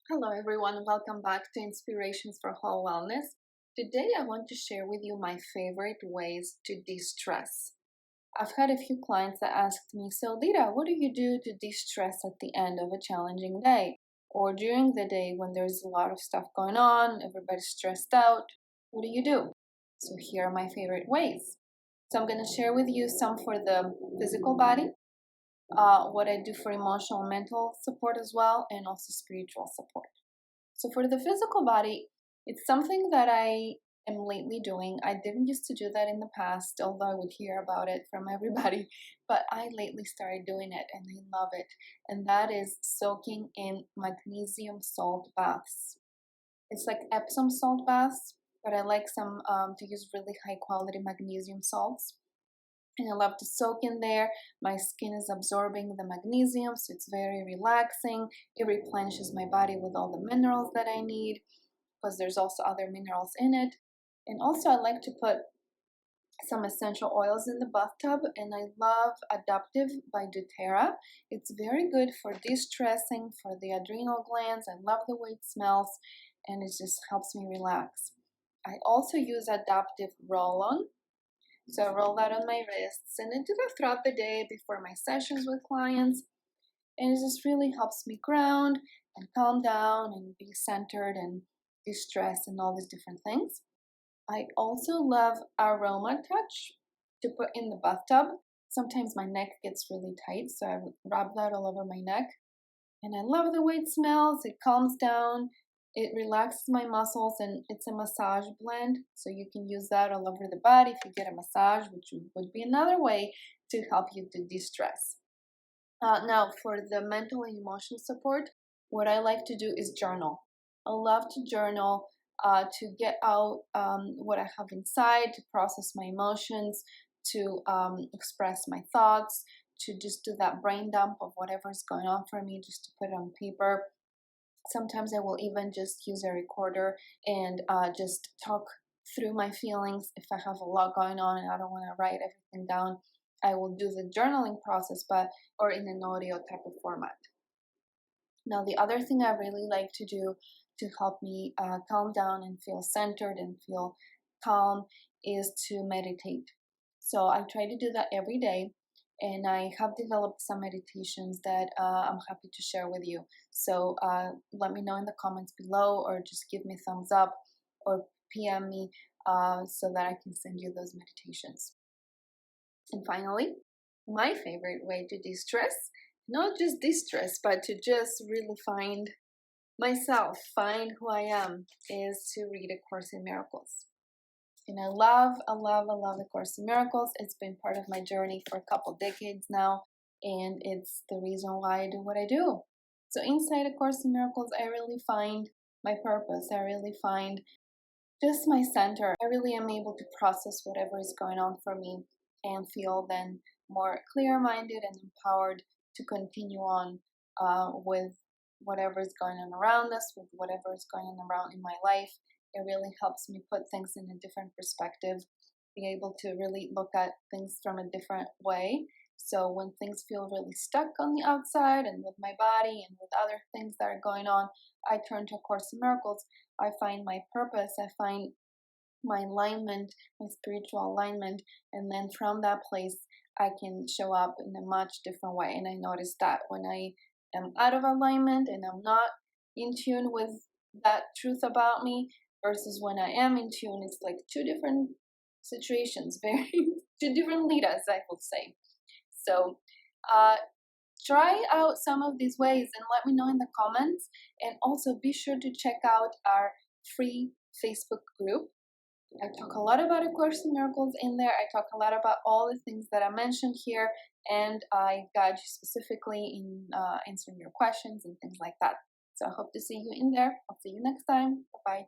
Hello everyone, welcome back to Inspirations for Whole Wellness. Today I want to share with you my favorite ways to de-stress. I've had a few clients that asked me, so Lita, what do you do to de-stress at the end of a challenging day? Or during the day when there's a lot of stuff going on, everybody's stressed out, what do you do? So here are my favorite ways. So I'm going to share with you some for the physical body, what I do for emotional and mental support as well, and also spiritual support. So for the physical body, it's something that I am lately doing. I didn't used to do that in the past, although I would hear about it from everybody, but I lately started doing it and I love it. And that is soaking in magnesium salt baths. It's like Epsom salt baths, but I like some to use really high quality magnesium salts. And I love to soak in there. My skin is absorbing the magnesium, so it's very relaxing. It replenishes my body with all the minerals that I need, because there's also other minerals in it. And also I like to put some essential oils in the bathtub, and I love Adaptive by doTERRA. It's very good for de-stressing, for the adrenal glands. I love the way it smells, and it just helps me relax. I also use Adaptive Roll-On. So I roll that on my wrists and I do that throughout the day before my sessions with clients. And it just really helps me ground and calm down and be centered and de-stress and all these different things. I also love Aroma Touch to put in the bathtub. Sometimes my neck gets really tight, so I rub that all over my neck. And I love the way it smells. It calms down. It relaxes my muscles, and it's a massage blend, so you can use that all over the body if you get a massage, which would be another way to help you to de-stress. Now, for the mental and emotional support, what I like to do is journal. I love to journal to get out what I have inside, to process my emotions, to express my thoughts, to just do that brain dump of whatever is going on for me, just to put it on paper. Sometimes I will even just use a recorder and just talk through my feelings. If I have a lot going on and I don't want to write everything down, I will do the journaling process, or in an audio type of format. Now, the other thing I really like to do to help me calm down and feel centered and feel calm is to meditate. So I try to do that every day, and I have developed some meditations that I'm happy to share with you. So let me know in the comments below, or just give me a thumbs up, or PM me so that I can send you those meditations. And finally, my favorite way to de-stress, not just de-stress, but to just really find myself, find who I am, is to read A Course in Miracles. And I love A Course in Miracles. It's been part of my journey for a couple decades now, and it's the reason why I do what I do. So inside A Course in Miracles, I really find my purpose. I really find just my center. I really am able to process whatever is going on for me and feel then more clear-minded and empowered to continue on with whatever is going on around us, with whatever is going on around in my life. It really helps me put things in a different perspective, be able to really look at things from a different way. So when things feel really stuck on the outside and with my body and with other things that are going on, I turn to A Course in Miracles. I find my purpose, I find my alignment, my spiritual alignment, and then from that place, I can show up in a much different way. And I notice that when I am out of alignment and I'm not in tune with that truth about me, versus when I am in tune, it's like two different situations, very two different leaders, I would say. So try out some of these ways and let me know in the comments. And also be sure to check out our free Facebook group. I talk a lot about A Course in Miracles in there. I talk a lot about all the things that I mentioned here, and I guide you specifically in answering your questions and things like that. So I hope to see you in there. I'll see you next time. Bye-bye.